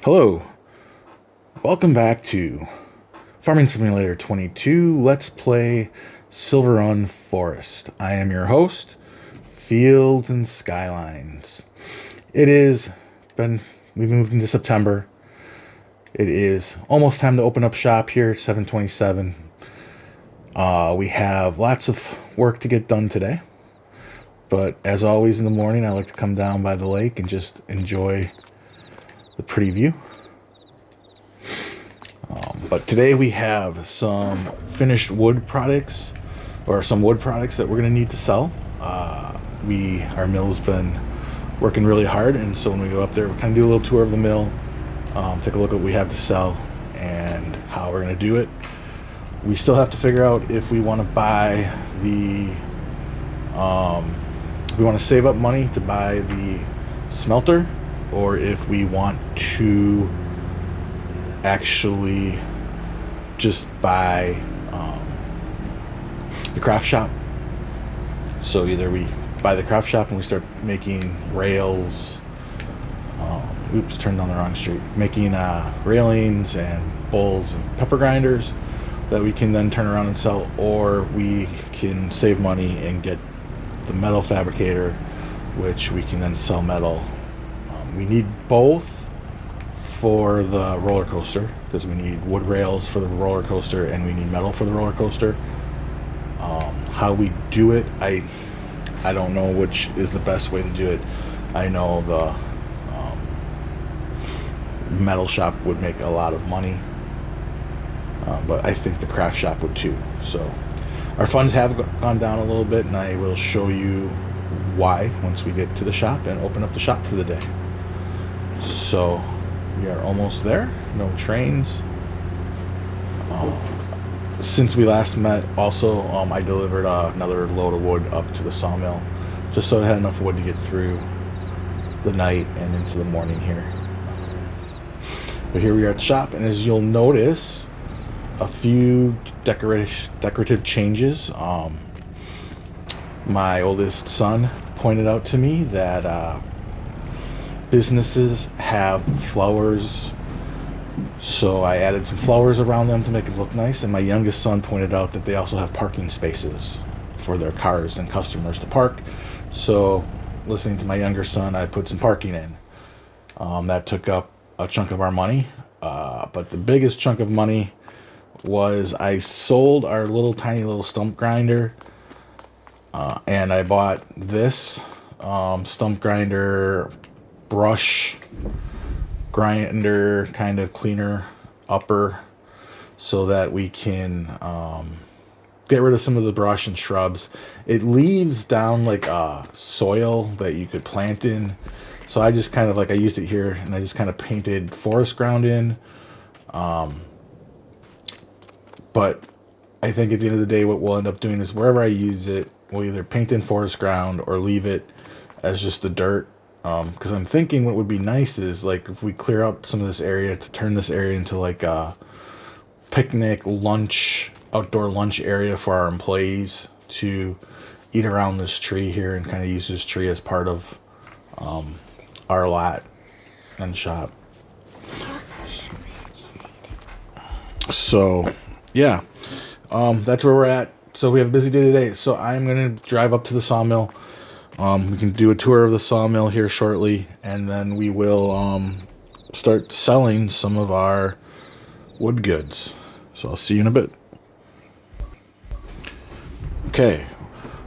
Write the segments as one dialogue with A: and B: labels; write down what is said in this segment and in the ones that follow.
A: Hello, welcome back to Farming Simulator 22. Let's play Silverrun Forest. I am your host, Fields and Skylines. We've moved into September. It is almost time to open up shop here at 727. We have lots of work to get done today. But as always in the morning, I like to come down by the lake and just enjoy the pretty view. But today we have some finished wood products, or some wood products that we're going to need to sell. Our mill's been working really hard, and so when we go up there, we kind of do a little tour of the mill, take a look at what we have to sell and how we're going to do it. We still have to figure out if we want to buy if we want to save up money to buy the smelter, or if we want to actually just buy the craft shop. So either we buy the craft shop and we start making rails, turned on the wrong street, making railings and bowls and pepper grinders that we can then turn around and sell, or we can save money and get the metal fabricator, which we can then sell metal. We need both for the roller coaster, because we need wood rails for the roller coaster and we need metal for the roller coaster. How we do it, I don't know which is the best way to do it. I know the metal shop would make a lot of money, but I think the craft shop would too. So our funds have gone down a little bit, and I will show you why once we get to the shop and open up the shop for the day. So we are almost there. No trains. Since we last met, also, I delivered another load of wood up to the sawmill, just so I had enough wood to get through the night and into the morning here. But here we are at the shop, and as you'll notice, a few decorative changes. My oldest son pointed out to me that businesses have flowers, so I added some flowers around them to make it look nice. And my youngest son pointed out that they also have parking spaces for their cars and customers to park. So listening to my younger son, I put some parking in. That took up a chunk of our money, but the biggest chunk of money was I sold our tiny little stump grinder, and I bought this stump grinder brush grinder kind of cleaner upper, so that we can get rid of some of the brush and shrubs. It leaves down like soil that you could plant in, so I just kind of I used it here, and I just kind of painted forest ground in. But I think at the end of the day, what we'll end up doing is wherever I use it, we'll either paint in forest ground or leave it as just the dirt. Because I'm thinking what would be nice is if we clear up some of this area to turn this area into a picnic lunch, outdoor lunch area for our employees to eat around this tree here, and kind of use this tree as part of our lot and shop. So yeah, that's where we're at. So we have a busy day today. So I'm going to drive up to the sawmill. We can do a tour of the sawmill here shortly, and then we will start selling some of our wood goods. So I'll see you in a bit. Okay,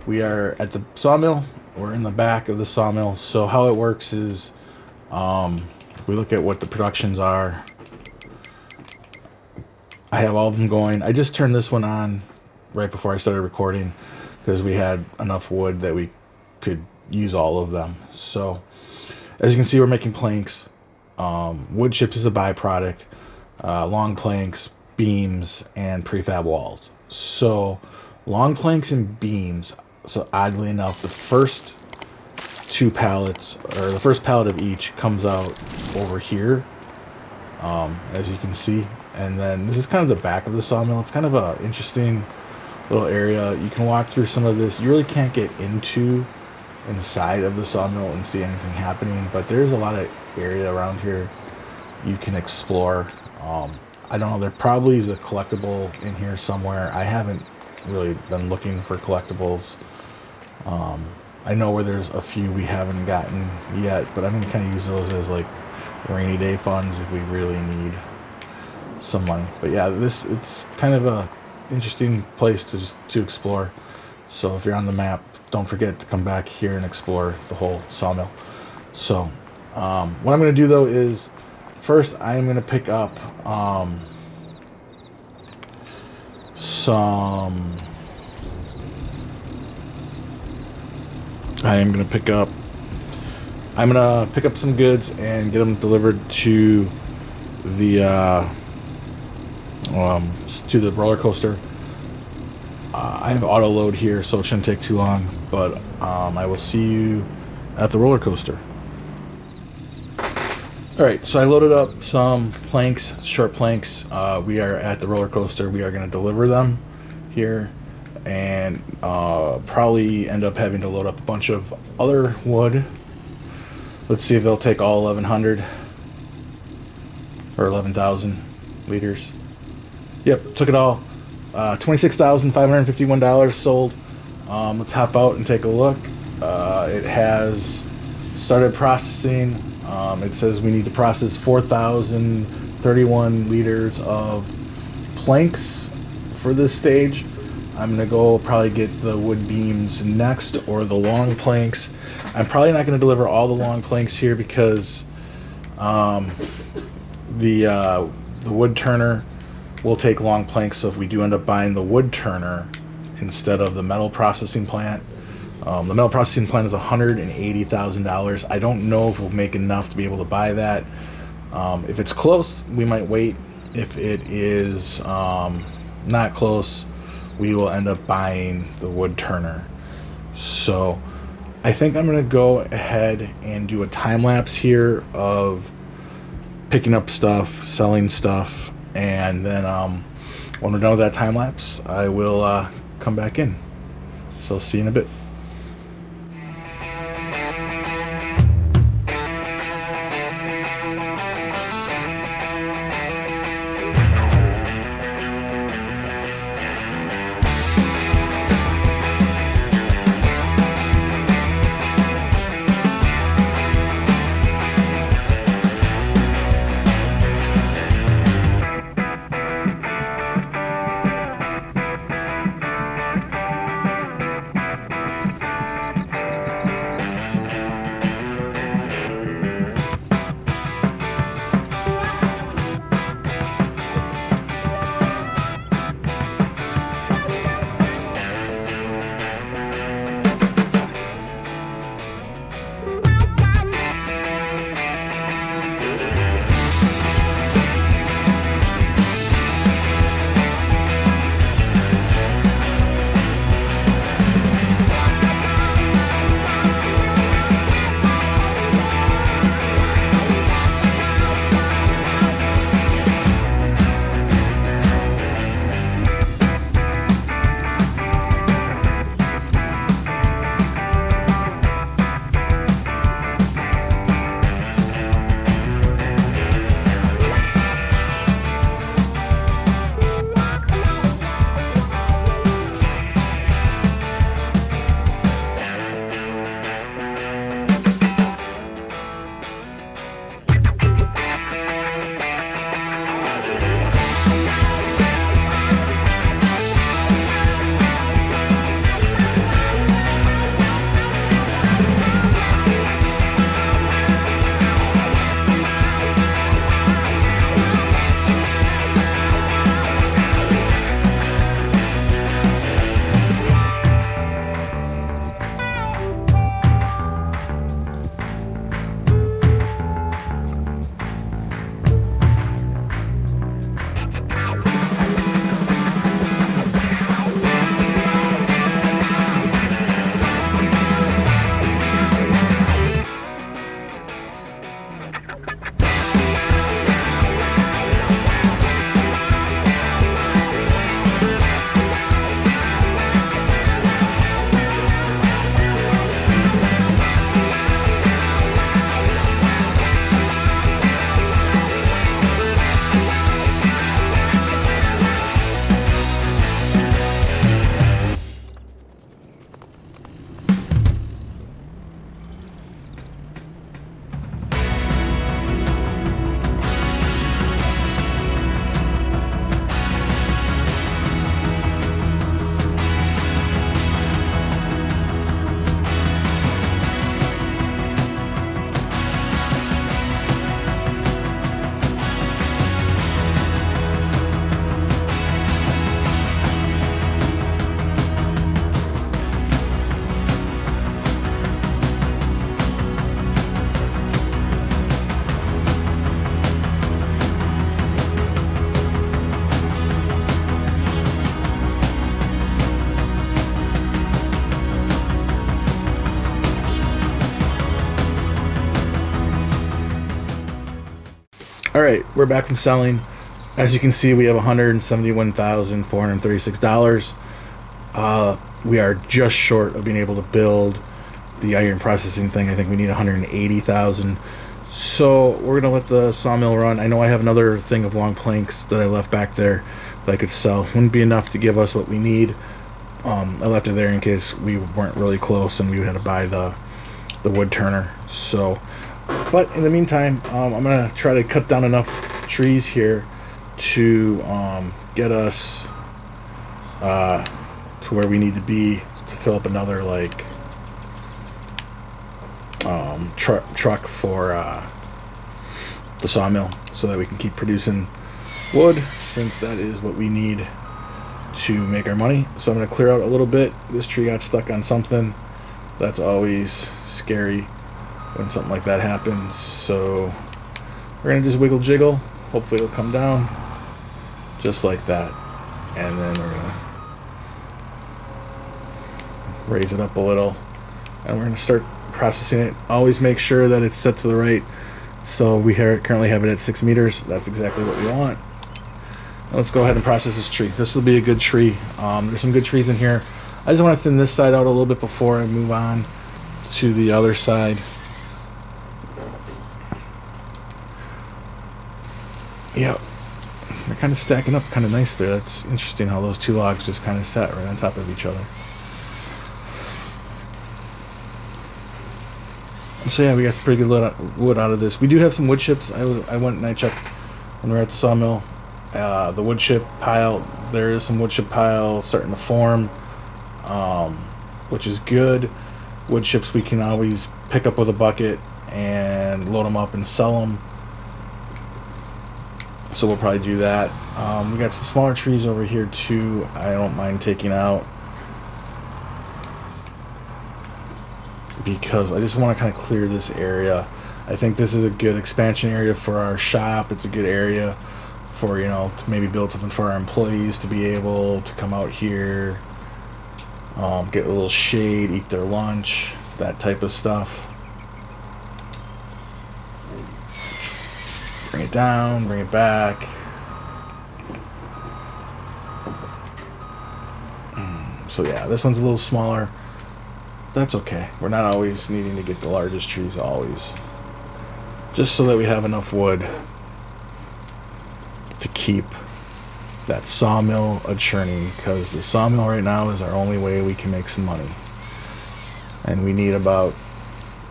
A: we are at the sawmill. We're in the back of the sawmill. So how it works is, if we look at what the productions are, I have all of them going. I just turned this one on right before I started recording because we had enough wood that we could use all of them. So as you can see, we're making planks. Wood chips is a byproduct. Long planks, beams, and prefab walls. So long planks and beams. So oddly enough, the first two pallets, or the first pallet of each, comes out over here, as you can see. And then this is kind of the back of the sawmill. It's kind of a interesting little area. You can walk through some of this. You really can't get inside of the sawmill and see anything happening, but there's a lot of area around here you can explore. I don't know, there probably is a collectible in here somewhere. I haven't really been looking for collectibles. I know where there's a few we haven't gotten yet, but I'm going to kind of use those as like rainy day funds if we really need some money. But yeah, it's kind of a interesting place to explore. So if you're on the map, don't forget to come back here and explore the whole Sawmill. So what I'm going to do though is first I'm going to pick up some. I'm gonna pick up some goods and get them delivered to the roller coaster. I have auto load here, so it shouldn't take too long. But I will see you at the roller coaster. All right, so I loaded up some planks, short planks. We are at the roller coaster. We are going to deliver them here, and probably end up having to load up a bunch of other wood. Let's see if they'll take all 1,100 or 11,000 liters. Yep, took it all. $26,551 sold. Let's hop out and take a look. It has started processing. It says we need to process 4,031 liters of planks for this stage. I'm going to go probably get the wood beams next, or the long planks. I'm probably not going to deliver all the long planks here because the wood turner will take long planks. So if we do end up buying the wood turner instead of the metal processing plant, the metal processing plant is $180,000. I don't know if we'll make enough to be able to buy that. If it's close, we might wait. If it is not close, we will end up buying the wood turner. So I think I'm going to go ahead and do a time lapse here of picking up stuff, selling stuff, and then when we're done with that time lapse, I will come back in. So see you in a bit. right, we're back from selling. As you can see, we have $171,436. We are just short of being able to build the iron processing thing. I think we need $180,000. So we're gonna let the sawmill run. I know I have another thing of long planks that I left back there that I could sell. Wouldn't be enough to give us what we need. I left it there in case we weren't really close and we had to buy the wood turner. So, but in the meantime, I'm gonna try to cut down enough trees here to get us to where we need to be to fill up another like truck for the sawmill, so that we can keep producing wood, since that is what we need to make our money. So I'm going to clear out a little bit. This tree got stuck on something. That's always scary when something like that happens. So we're going to just wiggle jiggle. Hopefully it'll come down just like that, and then we're going to raise it up a little, and we're going to start processing it. Always make sure that it's set to the right. So we currently have it at 6 meters. That's exactly what we want. Now let's go ahead and process this tree. This will be a good tree. There's some good trees in here. I just want to thin this side out a little bit before I move on to the other side. Yep, they're kind of stacking up kind of nice there. That's interesting how those two logs just kind of sat right on top of each other. So yeah, we got some pretty good wood out of this. We do have some wood chips. I went and I checked when we were at the sawmill. The wood chip pile, there is some wood chip pile starting to form, which is good. Wood chips we can always pick up with a bucket and load them up and sell them. So we'll probably do that. We got some smaller trees over here too. I don't mind taking out, because I just want to kind of clear this area. I think this is a good expansion area for our shop. It's a good area for, you know, to maybe build something for our employees to be able to come out here, get a little shade, eat their lunch, that type of stuff. Bring it down, bring it back. So yeah, this one's a little smaller. That's okay. We're not always needing to get the largest trees always. Just so that we have enough wood to keep that sawmill a-churning, because the sawmill right now is our only way we can make some money. And we need about,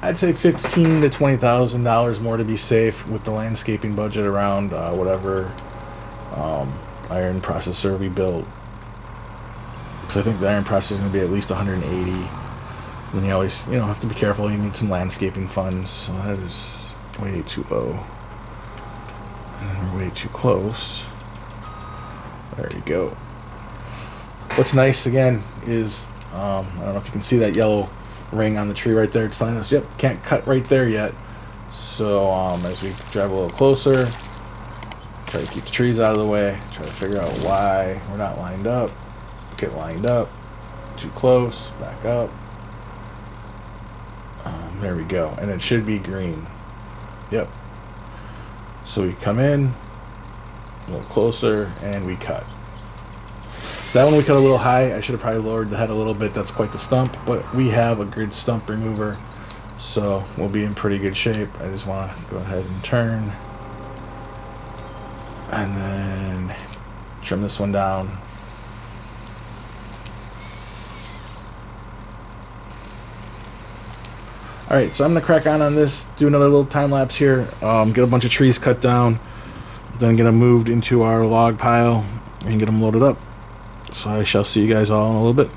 A: I'd say $15,000 to $20,000 more to be safe with the landscaping budget around whatever iron processor we built. So I think the iron processor is going to be at least 180. And you always, you know, have to be careful. You need some landscaping funds. So that is way too low. And we're way too close. There you go. What's nice again is, I don't know if you can see that yellow ring on the tree right there. It's telling us, yep, can't cut right there yet. So as we drive a little closer, try to keep the trees out of the way, try to figure out why we're not lined up. Get lined up. Too close. Back up. There we go, and it should be green. Yep. So we come in a little closer and we cut. That one we cut a little high. I should have probably lowered the head a little bit. That's quite the stump, but we have a good stump remover, so we'll be in pretty good shape. I just want to go ahead and turn and then trim this one down. Alright, so I'm going to crack on this, do another little time lapse here, get a bunch of trees cut down, then get them moved into our log pile and get them loaded up. So I shall see you guys all in a little bit.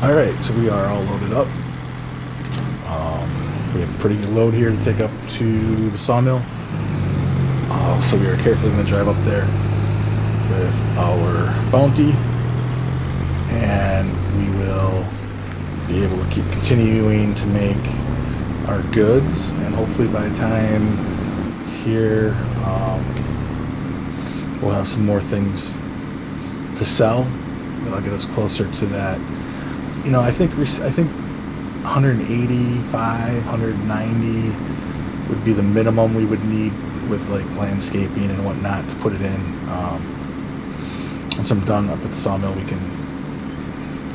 A: Alright, so we are all loaded up. We have a pretty good load here to take up to the sawmill. So we are carefully going to drive up there with our bounty, and we will be able to keep continuing to make our goods, and hopefully by the time here we'll have some more things to sell that'll get us closer to that. You know, I think 185, 190 would be the minimum we would need with like landscaping and whatnot to put it in. Once I'm done up at the sawmill, we can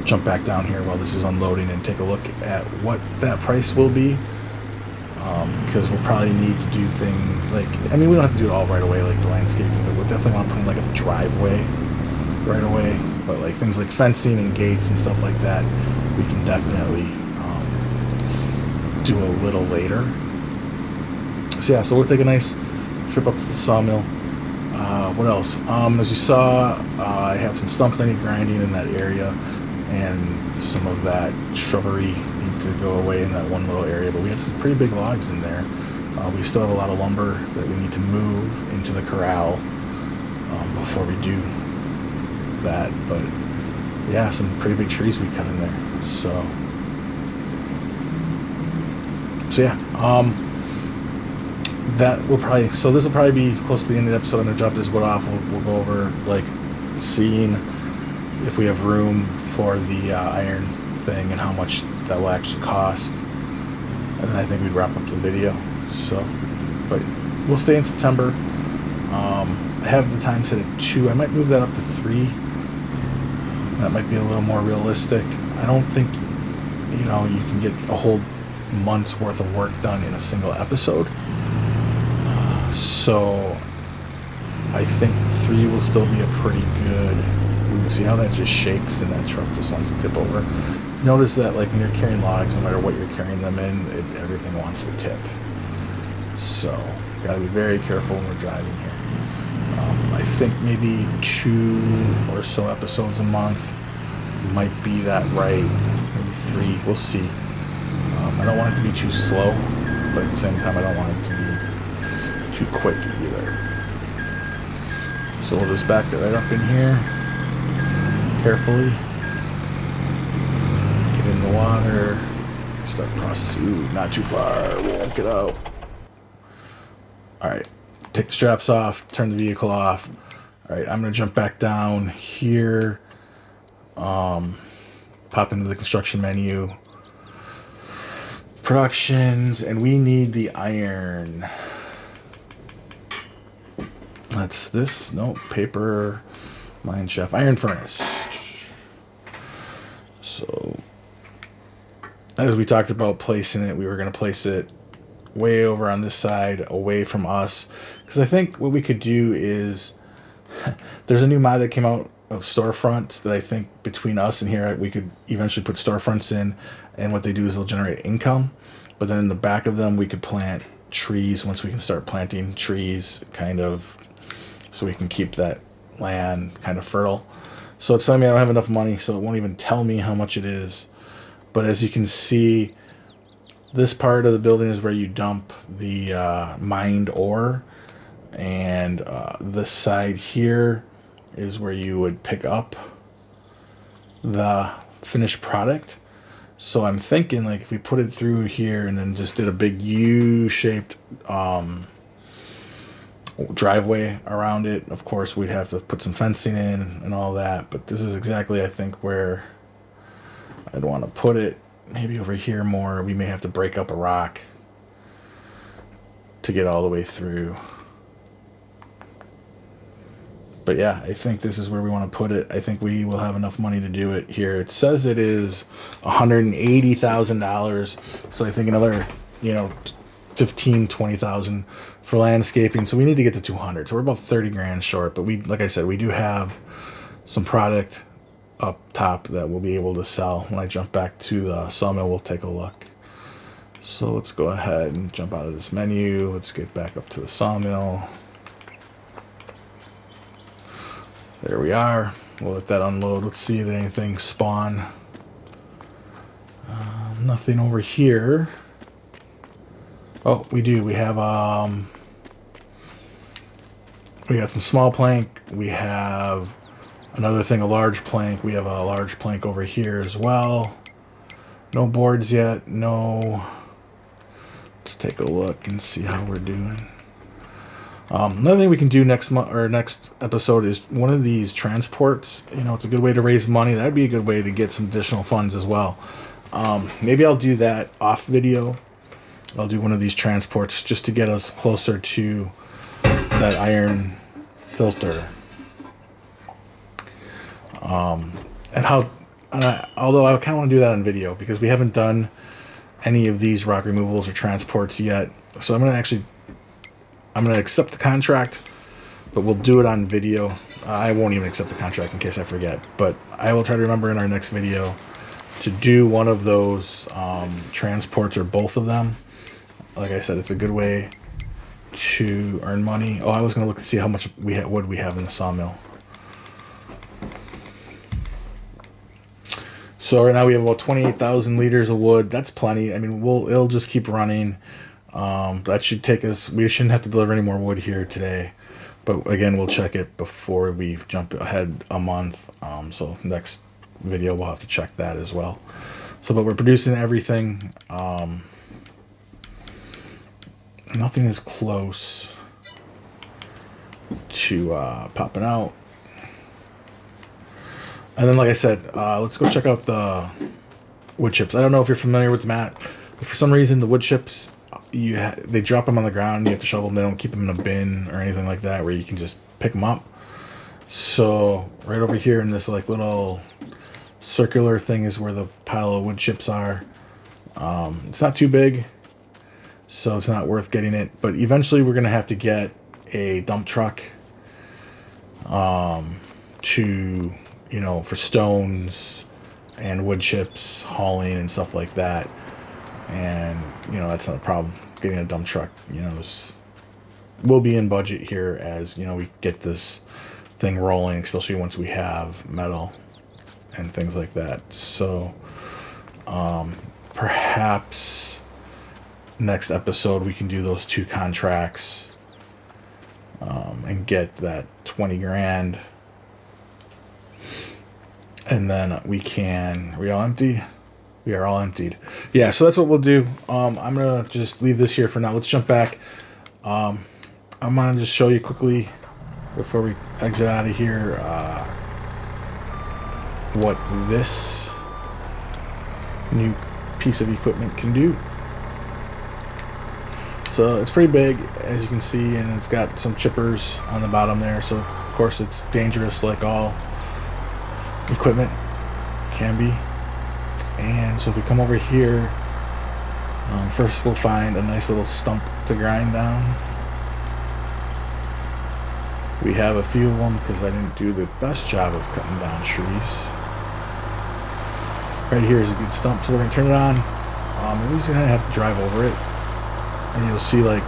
A: jump back down here while this is unloading and take a look at what that price will be. Because we'll probably need to do things like, I mean, we don't have to do it all right away, like the landscaping, but we'll definitely want to put in like a driveway right away. But like things like fencing and gates and stuff like that, we can definitely do a little later. So yeah, so we'll take a nice trip up to the sawmill. What else? As you saw, I have some stumps I need grinding in that area, and some of that shrubbery needs to go away in that one little area, but we have some pretty big logs in there. We still have a lot of lumber that we need to move into the corral before we do that, but yeah, some pretty big trees we cut in there. So yeah, that will probably, so this will probably be close to the end of the episode. I'm gonna drop this wood off. We'll go over like seeing if we have room for the iron thing and how much that will actually cost, and then I think we'd wrap up the video. So, but we'll stay in September. I have the time set at 2. I might move that up to 3. That might be a little more realistic. I don't think, you know, you can get a whole month's worth of work done in a single episode. So I think 3 will still be a pretty good. Ooh, see how that just shakes and that truck just wants to tip over. Notice that like when you're carrying logs, no matter what you're carrying them in, everything wants to tip. So you gotta be very careful when we're driving here. I think maybe 2 or so episodes a month might be that right. Maybe 3. We'll see. I don't want it to be too slow, but at the same time I don't want it to be too quick either. So we'll just back it right up in here carefully, get in the water, start processing. Ooh, not too far, we won't get out. Alright, take the straps off, turn the vehicle off. Alright, I'm gonna jump back down here, pop into the construction menu, productions, and we need the iron. That's this, no, paper, mine chef, iron furnace. So, as we talked about placing it, we were going to place it way over on this side, away from us. Because I think what we could do is, there's a new mod that came out of storefronts that I think between us and here, we could eventually put storefronts in. And what they do is they'll generate income. But then in the back of them, we could plant trees once we can start planting trees, kind of, so we can keep that land kind of fertile. So it's telling me I don't have enough money, so it won't even tell me how much it is. But as you can see, this part of the building is where you dump the mined ore, and this side here is where you would pick up the finished product. So I'm thinking like if we put it through here and then just did a big U-shaped driveway around it, of course we'd have to put some fencing in and all that, but this is exactly I think where I'd want to put it. Maybe over here more, we may have to break up a rock to get all the way through. But yeah, I think this is where we want to put it. I think we will have enough money to do it here. It says it is $180,000, so I think another, you know, 15, 20,000 for landscaping. So we need to get to 200. So we're about 30 grand short, but we, like I said, we do have some product up top that we'll be able to sell. When I jump back to the sawmill, we'll take a look. So let's go ahead and jump out of this menu. Let's get back up to the sawmill. There we are. We'll let that unload. Let's see if anything spawn. Nothing over here. Oh, we do. We have we got some small plank. We have another thing, a large plank. We have a large plank over here as well. No boards yet. No. Let's take a look and see how we're doing. Another thing we can do next month or next episode is one of these transports. You know, it's a good way to raise money. That'd be a good way to get some additional funds as well. Maybe I'll do that off video. I'll do one of these transports just to get us closer to that iron filter. Although I kind of want to do that on video because we haven't done any of these rock removals or transports yet. So I'm going to accept the contract, but we'll do it on video. I won't even accept the contract in case I forget, but I will try to remember in our next video to do one of those transports or both of them. Like I said, it's a good way to earn money. Oh, I was going to look and see how much wood we have in the sawmill. So right now we have about 28,000 liters of wood. That's plenty. I mean, it'll just keep running. That should take us. We shouldn't have to deliver any more wood here today. But again, we'll check it before we jump ahead a month. So next video we'll have to check that as well. So, but we're producing everything. Nothing is close to popping out. And then, like I said, let's go check out the wood chips. I don't know if you're familiar with the mat, but for some reason the wood chips, they drop them on the ground. You have to shovel them. They don't keep them in a bin or anything like that where you can just pick them up. So right over here in this like little circular thing is where the pile of wood chips are. It's not too big, so it's not worth getting it. But eventually we're going to have to get a dump truck to, you know, for stones and wood chips, hauling and stuff like that. And, you know, that's not a problem. Getting a dump truck, you know, will be in budget here as, you know, we get this thing rolling, especially once we have metal and things like that. So, perhaps next episode we can do those two contracts and get that 20 grand. And then we all empty? We are all emptied. Yeah, so that's what we'll do. I'm going to just leave this here for now. Let's jump back. I'm going to just show you quickly before we exit out of here what this new piece of equipment can do. So it's pretty big, as you can see, and it's got some chippers on the bottom there. So, of course, it's dangerous like all equipment can be. And so if we come over here, first we'll find a nice little stump to grind down. We have a few of them because I didn't do the best job of cutting down trees. Right here is a good stump, so we're going to turn it on. We're just going to have to drive over it. And you'll see like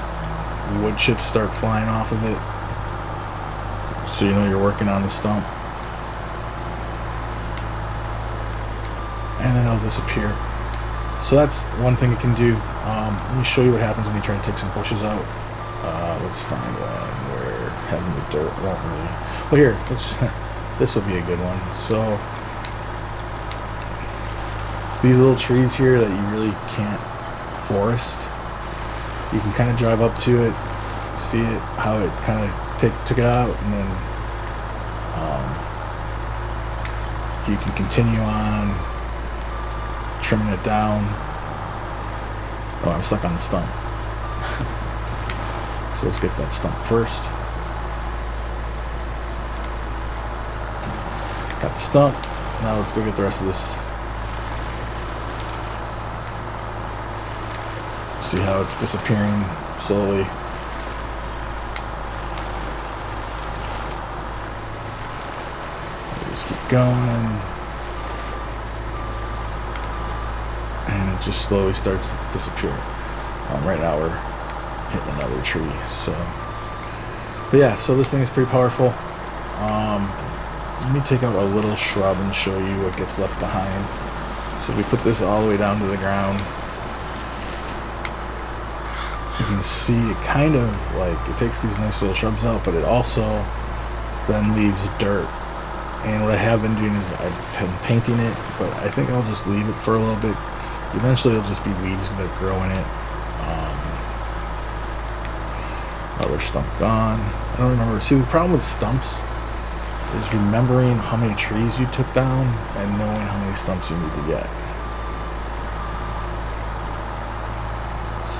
A: wood chips start flying off of it. So you know you're working on the stump. And then it'll disappear. So that's one thing it can do. Let me show you what happens when you try to take some bushes out. Let's find one where having the dirt won't really. Well, here, this will be a good one. So these little trees here that you really can't forest, you can kind of drive up to it, see it, how it kind of took it out, and then you can continue on trimming it down. Oh, I'm stuck on the stump. So let's get that stump first. Got the stump. Now let's go get the rest of this. See how it's disappearing slowly. Just keep going. And it just slowly starts to disappear. Right now we're hitting another tree. So, but yeah, so this thing is pretty powerful. Let me take out a little shrub and show you what gets left behind. So we put this all the way down to the ground. You can see it kind of like it takes these nice little shrubs out, but it also then leaves dirt. And what I have been doing is I've been painting it, but I think I'll just leave it for a little bit. Eventually it'll just be weeds that grow in it. Other stump gone. I don't remember. See, the problem with stumps is remembering how many trees you took down and knowing how many stumps you need to get.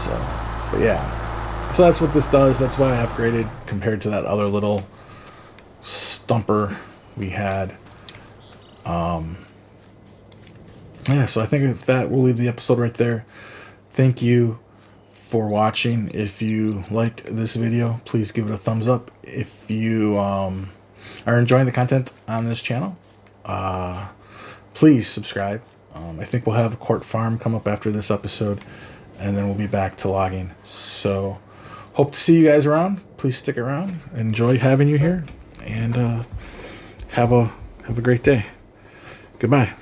A: So, but yeah. So that's what this does. That's why I upgraded compared to that other little stumper we had. Yeah, so I think with that, we'll leave the episode right there. Thank you for watching. If you liked this video, please give it a thumbs up. If you are enjoying the content on this channel, please subscribe. I think we'll have a Court Farm come up after this episode, and then we'll be back to logging. So hope to see you guys around. Please stick around. Enjoy having you here, and have a great day. Goodbye.